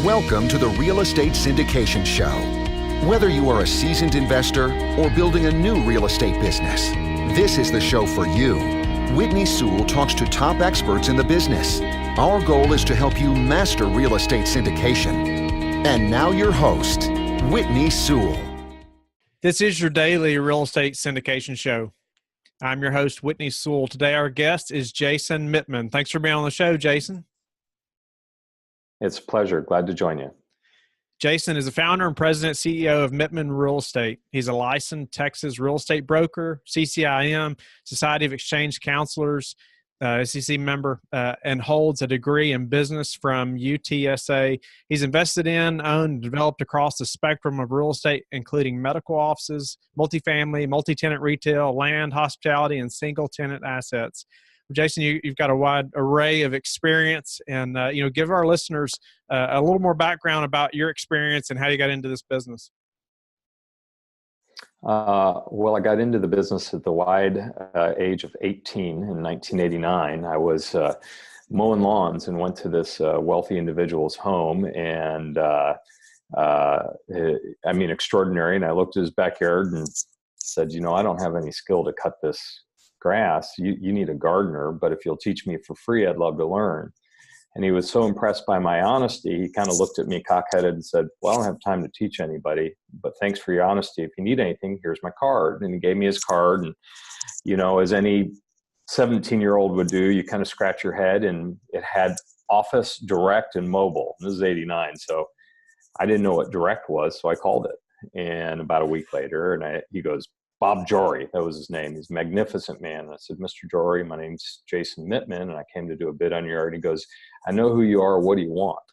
Welcome to the Real Estate Syndication Show. Whether you are a seasoned investor or building a new real estate business, this is the show for you. Whitney Sewell talks to top experts in the business. Our goal is to help you master real estate syndication. And now your host, Whitney Sewell. This is your daily real estate syndication show. I'm your host, Whitney Sewell. Today, our guest is Jason Mittman. Thanks for being on the show, Jason. It's a pleasure. Glad to join you. Jason is the founder and president CEO of Mittman Real Estate. He's a licensed Texas real estate broker, CCIM, Society of Exchange Counselors, SEC member, and holds a degree in business from UTSA. He's invested in, owned, and developed across the spectrum of real estate, including medical offices, multifamily, multi-tenant retail, land, hospitality, and single-tenant assets. Jason, you've got a wide array of experience, and give our listeners a little more background about your experience and how you got into this business. Well, I got into the business at the wide age of 18 in 1989. I was mowing lawns and went to this wealthy individual's home, and extraordinary. And I looked at his backyard and said, I don't have any skill to cut this grass. You need a gardener, but if you'll teach me for free, I'd love to learn. And he was so impressed by my honesty, he kind of looked at me cockheaded and said, well, I don't have time to teach anybody, but thanks for your honesty. If you need anything, here's my card. And he gave me his card. And, as any 17-year-old would do, you kind of scratch your head, and it had office, direct, and mobile. This is 89. So I didn't know what direct was. So I called it. And about a week later, he goes, Bob Jory, that was his name. He's a magnificent man. And I said, Mr. Jory, my name's Jason Mittman, and I came to do a bid on your yard. He goes, I know who you are. What do you want?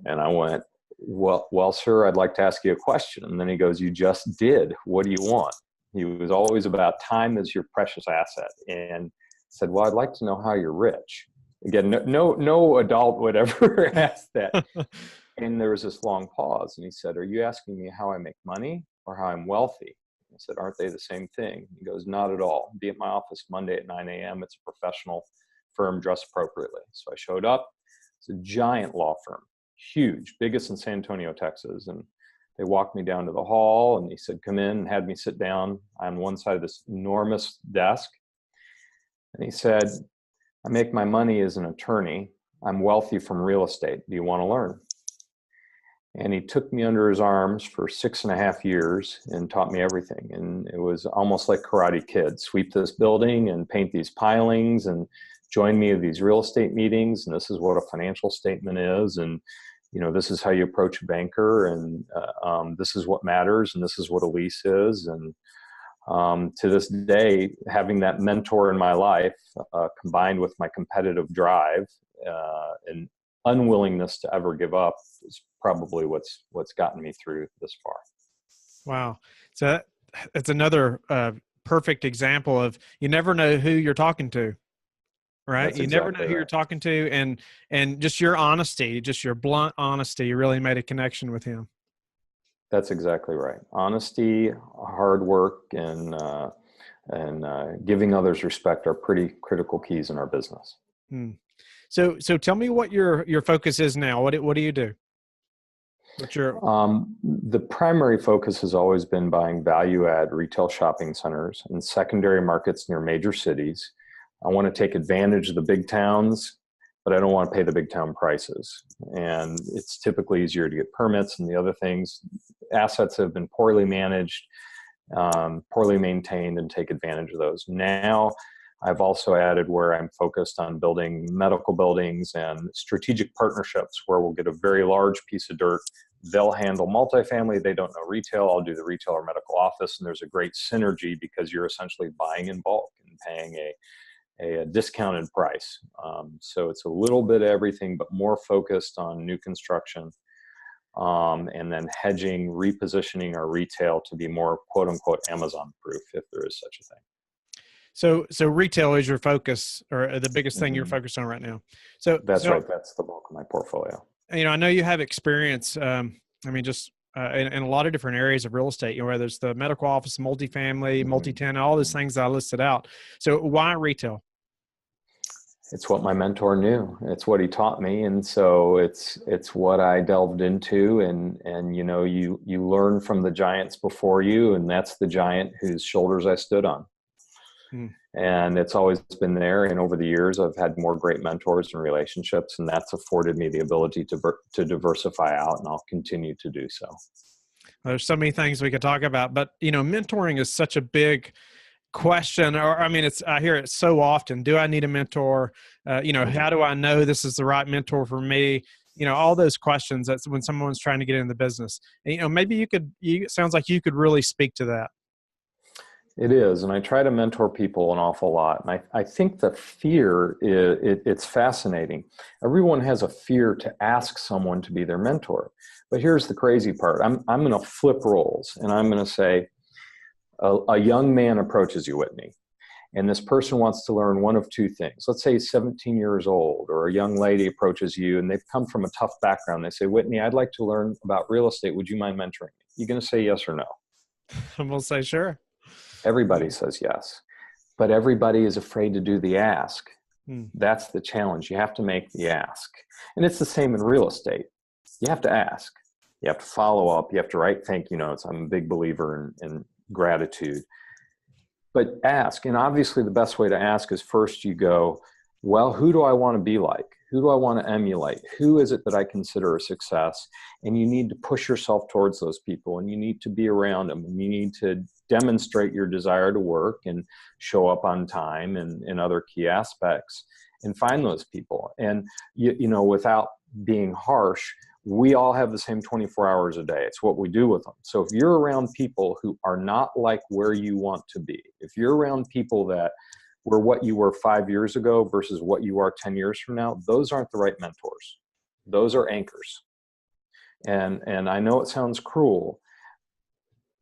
And I went, well, sir, I'd like to ask you a question. And then he goes, you just did. What do you want? He was always about time is your precious asset. And said, well, I'd like to know how you're rich. Again, no adult would ever ask that. And there was this long pause. And he said, are you asking me how I make money or how I'm wealthy? I said, aren't they the same thing? He goes, not at all. Be at my office Monday at 9 a.m. It's a professional firm dressed appropriately. So I showed up. It's a giant law firm, huge, biggest in San Antonio, Texas. And they walked me down to the hall, and he said, come in, and had me sit down on one side of this enormous desk. And he said, I make my money as an attorney. I'm wealthy from real estate. Do you want to learn? And he took me under his arms for 6.5 years and taught me everything. And it was almost like Karate Kid. Sweep this building and paint these pilings and join me at these real estate meetings. And this is what a financial statement is. And, this is how you approach a banker. And this is what matters. And this is what a lease is. And to this day, having that mentor in my life, combined with my competitive drive and unwillingness to ever give up, is probably what's gotten me through this far. Wow. So that's another perfect example of you never know who you're talking to, right? That's you exactly never know who you're talking to, and just your honesty, just your blunt honesty, really made a connection with him. That's exactly right. Honesty, hard work, and giving others respect are pretty critical keys in our business. So tell me what your focus is now. What do you do? What's your the primary focus has always been buying value add retail shopping centers in secondary markets near major cities. I want to take advantage of the big towns, but I don't want to pay the big town prices. And it's typically easier to get permits and the other things. Assets have been poorly managed, poorly maintained, and take advantage of those. Now, I've also added where I'm focused on building medical buildings and strategic partnerships where we'll get a very large piece of dirt. They'll handle multifamily. They don't know retail. I'll do the retail or medical office. And there's a great synergy because you're essentially buying in bulk and paying a discounted price. So it's a little bit of everything, but more focused on new construction. And then hedging, repositioning our retail to be more quote unquote Amazon proof, if there is such a thing. So retail is your focus, or the biggest thing you're focused on right now. So that's right. That's the bulk of my portfolio. I know you have experience. In a lot of different areas of real estate. Whether it's the medical office, multifamily, multi-tenant, all those things that I listed out. So why retail? It's what my mentor knew. It's what he taught me. And so it's what I delved into. And you learn from the giants before you, and that's the giant whose shoulders I stood on. Hmm. And it's always been there. And over the years, I've had more great mentors and relationships, and that's afforded me the ability to diversify out, and I'll continue to do so. There's so many things we could talk about, but mentoring is such a big question, or I mean, I hear it so often. Do I need a mentor? How do I know this is the right mentor for me? All those questions. That's when someone's trying to get into the business. And, maybe it sounds like you could really speak to that. It is, and I try to mentor people an awful lot. And I think the fear, it's fascinating. Everyone has a fear to ask someone to be their mentor. But here's the crazy part. I'm going to flip roles, and I'm going to say, a young man approaches you, Whitney, and this person wants to learn one of two things. Let's say he's 17 years old, or a young lady approaches you and they've come from a tough background. They say, Whitney, I'd like to learn about real estate. Would you mind mentoring me? You going to say yes or no? I'm going to say sure. Everybody says yes, but everybody is afraid to do the ask. That's the challenge. You have to make the ask. And it's the same in real estate. You have to ask. You have to follow up. You have to write thank you notes. I'm a big believer in gratitude. But ask. And obviously the best way to ask is first you go, well, who do I want to be like? Who do I want to emulate? Who is it that I consider a success? And you need to push yourself towards those people, and you need to be around them, and you need to demonstrate your desire to work and show up on time and other key aspects, and find those people. And without being harsh, we all have the same 24 hours a day. It's what we do with them. So if you're around people who are not like where you want to be, if you're around people that were what you were 5 years ago versus what you are 10 years from now, those aren't the right mentors. Those are anchors. And I know it sounds cruel.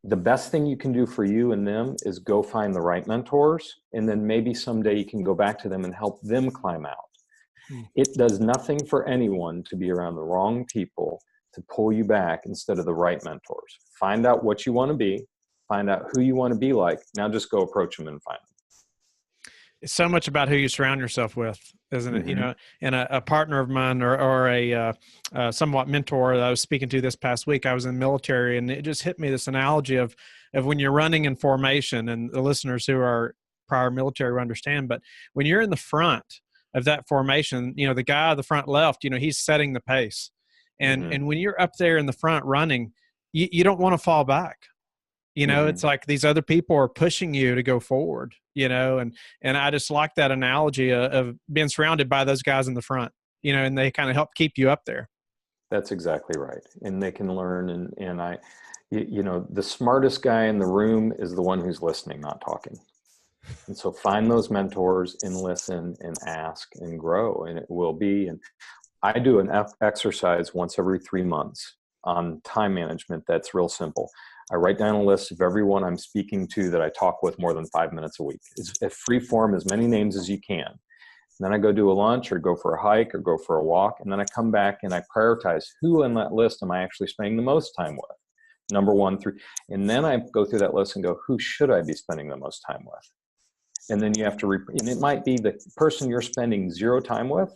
The best thing you can do for you and them is go find the right mentors, and then maybe someday you can go back to them and help them climb out. It does nothing for anyone to be around the wrong people to pull you back instead of the right mentors. Find out what you want to be, find out who you want to be like. Now just go approach them and find them. It's so much about who you surround yourself with, isn't it? Mm-hmm. And a partner of mine or a somewhat mentor that I was speaking to this past week, I was in the military, and it just hit me, this analogy of when you're running in formation, and the listeners who are prior military will understand, but when you're in the front of that formation, the guy at the front left, he's setting the pace. And when you're up there in the front running, you don't want to fall back. It's like these other people are pushing you to go forward, and I just like that analogy of being surrounded by those guys in the front, and they kind of help keep you up there. That's exactly right. And they can learn. And the smartest guy in the room is the one who's listening, not talking. And so find those mentors and listen and ask and grow, and it will be. And I do an exercise once every 3 months on time management. That's real simple. I write down a list of everyone I'm speaking to that I talk with more than 5 minutes a week. It's a free form, as many names as you can. And then I go do a lunch or go for a hike or go for a walk. And then I come back and I prioritize who on that list am I actually spending the most time with. Number 1 through, and then I go through that list and go, who should I be spending the most time with? And then you have to, and it might be the person you're spending 0 time with.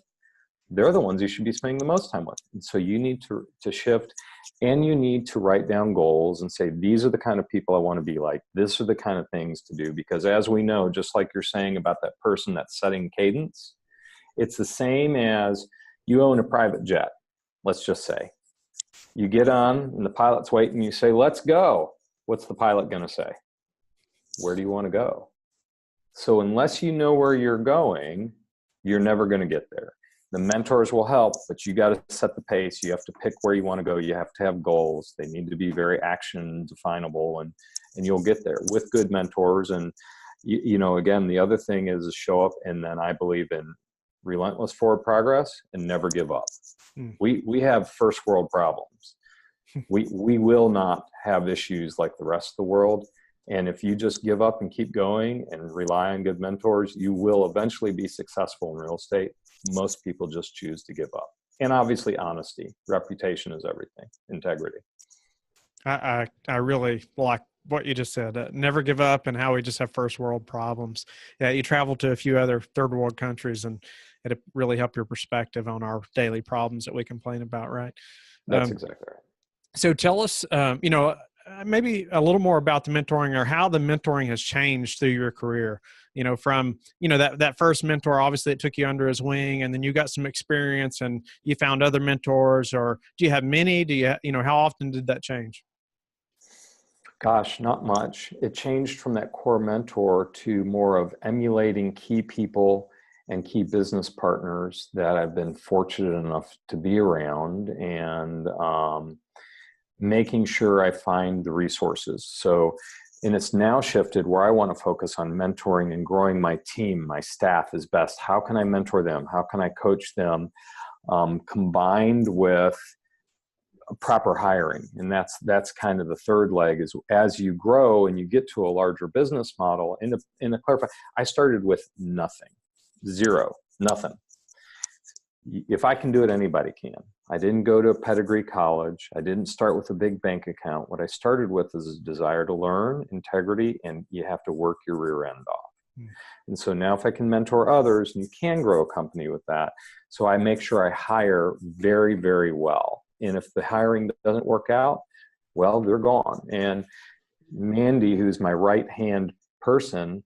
They're the ones you should be spending the most time with. And so you need to shift, and you need to write down goals and say, these are the kind of people I want to be like. These are the kind of things to do. Because as we know, just like you're saying about that person that's setting cadence, it's the same as you own a private jet. Let's just say you get on and the pilot's waiting, and you say, let's go. What's the pilot going to say? Where do you want to go? So unless you know where you're going, you're never going to get there. The mentors will help, but you got to set the pace. You have to pick where you want to go. You have to have goals. They need to be very action definable, and you'll get there with good mentors. And, again, the other thing is show up. And then I believe in relentless forward progress and never give up. We have first world problems. We will not have issues like the rest of the world. And if you just give up and keep going and rely on good mentors, you will eventually be successful in real estate. Most people just choose to give up. And obviously honesty, reputation is everything, integrity. I really like what you just said. Never give up, and how we just have first world problems. Yeah, you travel to a few other third world countries, and it'd really help your perspective on our daily problems that we complain about, right? That's exactly right. So tell us, maybe a little more about the mentoring, or how the mentoring has changed through your career. From, that first mentor, obviously it took you under his wing, and then you got some experience and you found other mentors, or do you have many? How often did that change? Gosh, not much. It changed from that core mentor to more of emulating key people and key business partners that I've been fortunate enough to be around, and making sure I find the resources. And it's now shifted where I want to focus on mentoring and growing my team, my staff as best. How can I mentor them? How can I coach them? Combined with proper hiring. And that's kind of the third leg, is as you grow and you get to a larger business model. And to clarify, I started with nothing, zero, nothing. If I can do it, anybody can. I didn't go to a pedigree college. I didn't start with a big bank account. What I started with is a desire to learn, integrity, and you have to work your rear end off. And so now if I can mentor others, and you can grow a company with that. So I make sure I hire very, very well. And if the hiring doesn't work out, well, they're gone. And Mandy, who's my right-hand person,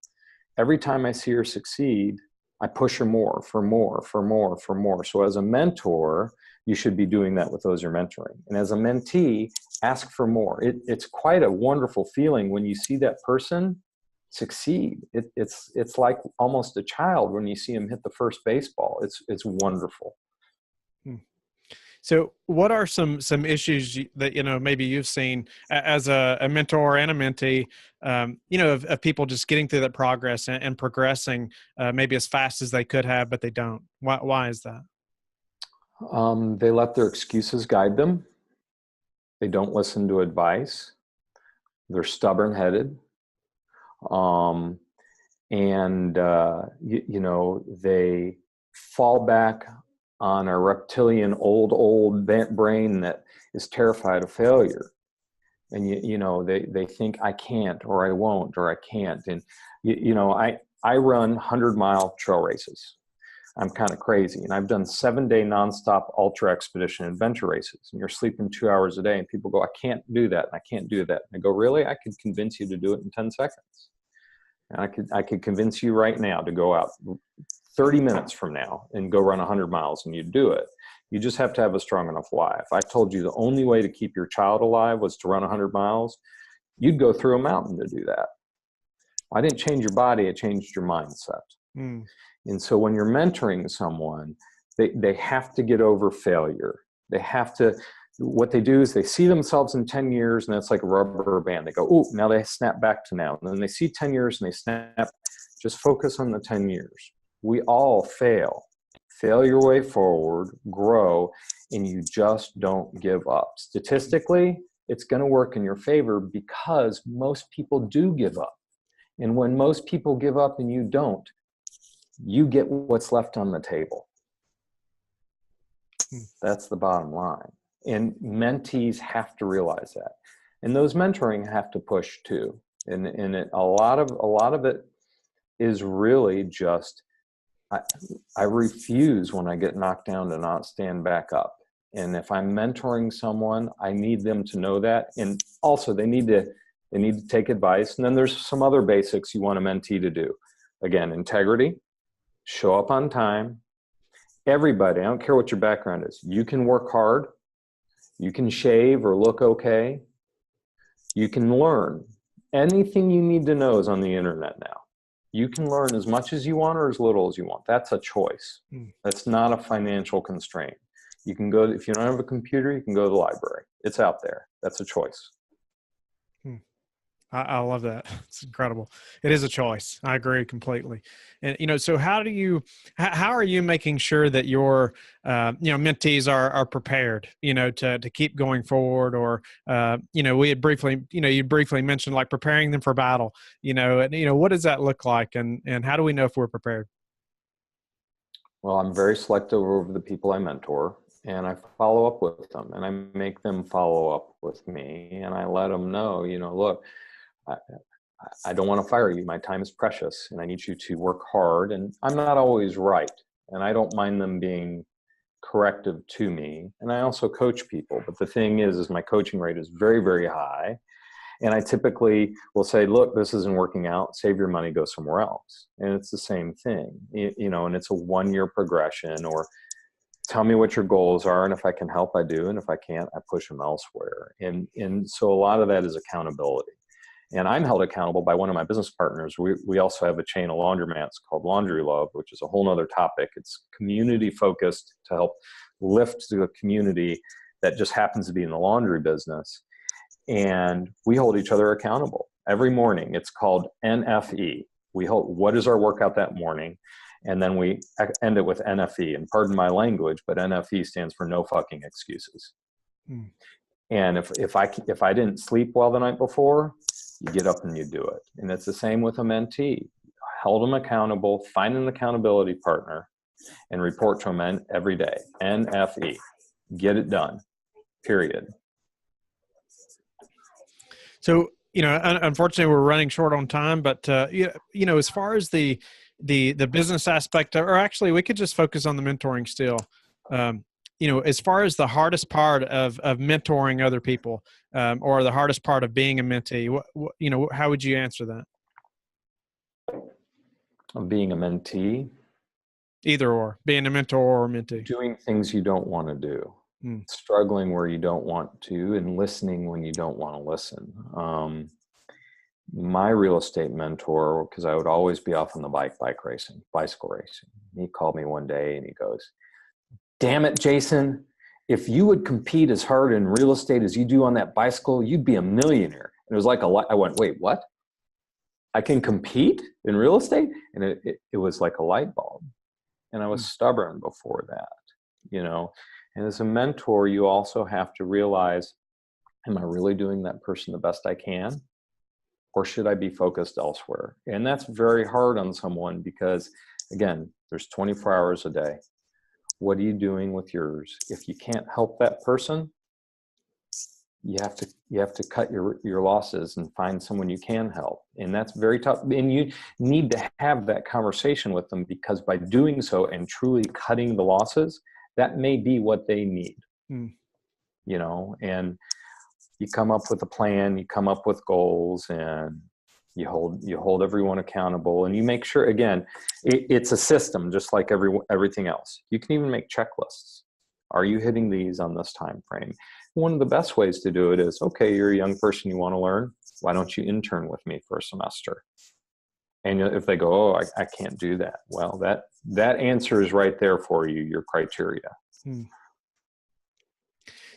every time I see her succeed, I push her more, for more, for more, for more. So as a mentor, you should be doing that with those you're mentoring. And as a mentee, ask for more. It's quite a wonderful feeling when you see that person succeed. It's like almost a child when you see him hit the first baseball. It's wonderful. So what are some issues that, maybe you've seen as a mentor and a mentee, of people just getting through that progress and progressing maybe as fast as they could have, but they don't? Why is that? They let their excuses guide them. They don't listen to advice. They're stubborn-headed. They fall back on a reptilian old brain that is terrified of failure. And they think I can't, or I won't, or I can't. And I run 100-mile trail races. I'm kind of crazy. And I've done 7-day nonstop ultra expedition adventure races. And you're sleeping 2 hours a day, and people go, I can't do that, and I can't do that. And I go, really? I could convince you to do it in 10 seconds. And I could convince you right now to go out 30 minutes from now and go run 100 miles, and you do it. You just have to have a strong enough why. If I told you the only way to keep your child alive was to run 100 miles, you'd go through a mountain to do that. I didn't change your body, I changed your mindset. And so when you're mentoring someone, they have to get over failure. They have to, what they do is they see themselves in 10 years, and it's like a rubber band. They go, oh, now they snap back to now. And then they see 10 years and they snap. Just focus on the 10 years. We all fail. Fail your way forward, grow, and you just don't give up. Statistically, it's going to work in your favor because most people do give up. And when most people give up and you don't, you get what's left on the table. That's the bottom line. And mentees have to realize that. And those mentoring have to push too. And a lot of it is really just, I refuse when I get knocked down to not stand back up. And if I'm mentoring someone, I need them to know that. And also they need to take advice. And then there's some other basics you want a mentee to do. Again, integrity, show up on time. Everybody, I don't care what your background is, you can work hard, you can shave or look okay, you can learn. Anything you need to know is on the internet now. You can learn as much as you want or as little as you want. That's a choice. That's not a financial constraint. You can go, if you don't have a computer, you can go to the library. It's out there. That's a choice. I love that. It's incredible. It is a choice. I agree completely. And, so how are you making sure that your, mentees are prepared, to keep going forward? Or, we had briefly, you briefly mentioned like preparing them for battle, and, what does that look like? And how do we know if we're prepared? Well, I'm very selective over the people I mentor, and I follow up with them, and I make them follow up with me, and I let them know, look, I don't want to fire you. My time is precious, and I need you to work hard. And I'm not always right. and I don't mind them being corrective to me. And I also coach people. But the thing is my coaching rate is very, very high. And I typically will say, look, this isn't working out. Save your money, go somewhere else. And it's the same thing, and it's a 1-year progression, or tell me what your goals are. And if I can help, I do. And if I can't, I push them elsewhere. And so a lot of that is accountability. And I'm held accountable by one of my business partners. We also have a chain of laundromats called Laundry Love, which is a whole nother topic. It's community focused to help lift the community that just happens to be in the laundry business. And we hold each other accountable every morning. It's called NFE. We hold, what is our workout that morning? And then we end it with NFE. And pardon my language, but NFE stands for no fucking excuses. Hmm. And if I didn't sleep well the night before, you get up and you do it. And it's the same with a mentee. Hold them accountable, find an accountability partner, and report to them every day. NFE. Get it done. Period. So, unfortunately, we're running short on time, but as far as the business aspect, or actually, we could just focus on the mentoring still. As far as the hardest part of mentoring other people, or the hardest part of being a mentee, how would you answer that? Of being a mentee? Either or, being a mentor or a mentee. Doing things you don't want to do. Struggling where you don't want to, and listening when you don't want to listen. My real estate mentor, because I would always be off on the bicycle racing. He called me one day and he goes, "Damn it, Jason, if you would compete as hard in real estate as you do on that bicycle, you'd be a millionaire." And it was like I went, wait, what? I can compete in real estate? And it was like a light bulb. And I was stubborn before that, And as a mentor, you also have to realize, am I really doing that person the best I can? Or should I be focused elsewhere? And that's very hard on someone because, again, there's 24 hours a day. What are you doing with yours? If you can't help that person, you have to cut your losses and find someone you can help. And that's very tough. And you need to have that conversation with them, because by doing so and truly cutting the losses, that may be what they need, and you come up with a plan, you come up with goals, and you hold everyone accountable, and you make sure, again, it's a system, just like everything else. You can even make checklists. Are you hitting these on this time frame? One of the best ways to do it is, okay, you're a young person, you want to learn. Why don't you intern with me for a semester? And if they go, oh, I can't do that. Well, that answer is right there for you, your criteria.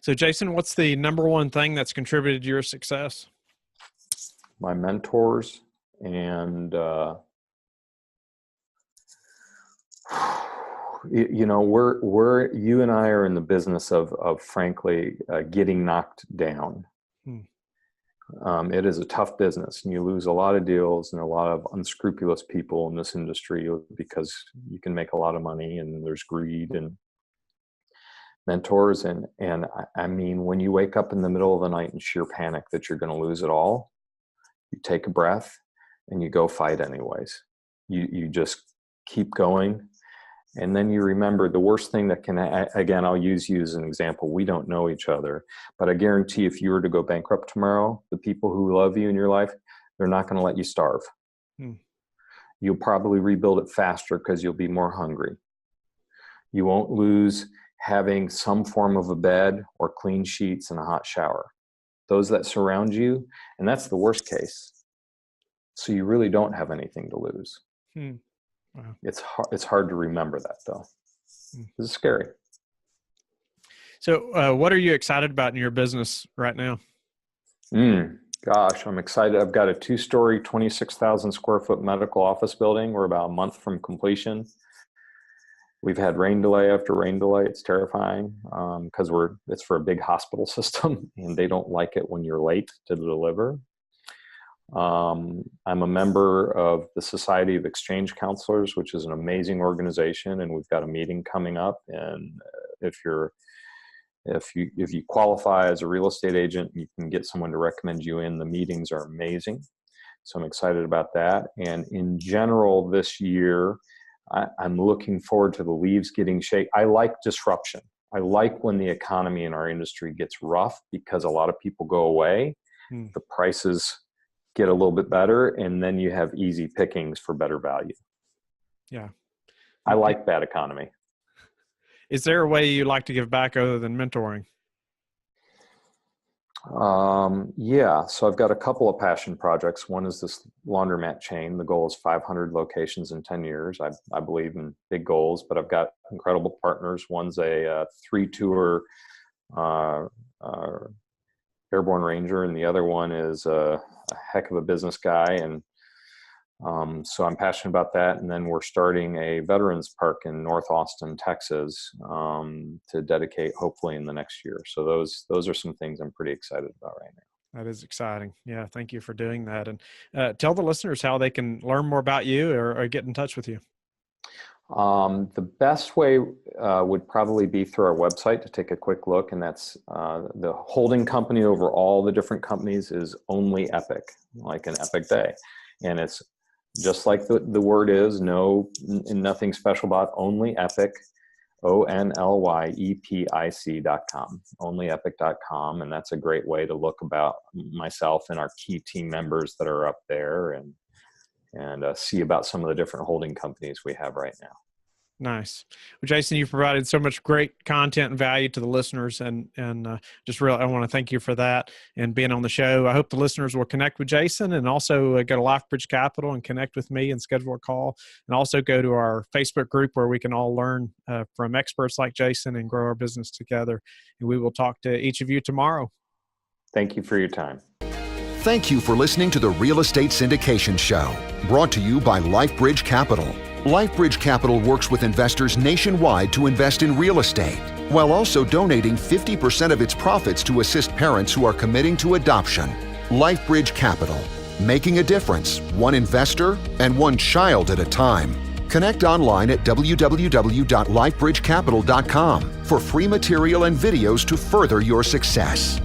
So Jason, what's the number one thing that's contributed to your success? My mentors, and you and I are in the business of frankly getting knocked down. It is a tough business, and you lose a lot of deals and a lot of unscrupulous people in this industry because you can make a lot of money, and there's greed and mentors. And I mean, when you wake up in the middle of the night in sheer panic that you're going to lose it all, you take a breath and you go fight anyways. You just keep going. And then you remember the worst thing that can, again, I'll use you as an example. We don't know each other, but I guarantee if you were to go bankrupt tomorrow, the people who love you in your life, they're not going to let you starve. You'll probably rebuild it faster because you'll be more hungry. You won't lose having some form of a bed or clean sheets and a hot shower. Those that surround you, and that's the worst case. So you really don't have anything to lose. Wow. It's hard to remember that, though. It's scary. So what are you excited about in your business right now? Gosh, I'm excited. I've got a 2-story, 26,000 square foot medical office building. We're about a month from completion. We've had rain delay after rain delay. It's terrifying because it's for a big hospital system, and they don't like it when you're late to deliver. I'm a member of the Society of Exchange Counselors, which is an amazing organization, and we've got a meeting coming up. And if you qualify as a real estate agent, you can get someone to recommend you in. The meetings are amazing, so I'm excited about that. And in general, this year, I'm looking forward to the leaves getting shaken. I like disruption. I like when the economy in our industry gets rough because a lot of people go away, the prices get a little bit better, and then you have easy pickings for better value. Yeah. I like that economy. Is there a way you like to give back other than mentoring? Yeah. So I've got a couple of passion projects. One is this laundromat chain. The goal is 500 locations in 10 years. I believe in big goals, but I've got incredible partners. One's a 3-tour airborne ranger, and the other one is a heck of a business guy. And so I'm passionate about that. And then we're starting a veterans park in North Austin, Texas, to dedicate hopefully in the next year. So those are some things I'm pretty excited about right now. That is exciting. Yeah. Thank you for doing that. And tell the listeners how they can learn more about you or get in touch with you. The best way would probably be through our website to take a quick look. And that's the holding company over all the different companies is Only Epic, like an epic day. And it's just like the word is, nothing special about Only Epic, ONLYEPIC.com, onlyepic.com. And that's a great way to look about myself and our key team members that are up there and see about some of the different holding companies we have right now. Nice. Well, Jason, you've provided so much great content and value to the listeners, and just really, I want to thank you for that and being on the show. I hope the listeners will connect with Jason and also go to LifeBridge Capital and connect with me and schedule a call, and also go to our Facebook group where we can all learn from experts like Jason and grow our business together. And we will talk to each of you tomorrow. Thank you for your time. Thank you for listening to the Real Estate Syndication Show, brought to you by LifeBridge Capital. LifeBridge Capital works with investors nationwide to invest in real estate, while also donating 50% of its profits to assist parents who are committing to adoption. LifeBridge Capital, making a difference, one investor and one child at a time. Connect online at www.lifebridgecapital.com for free material and videos to further your success.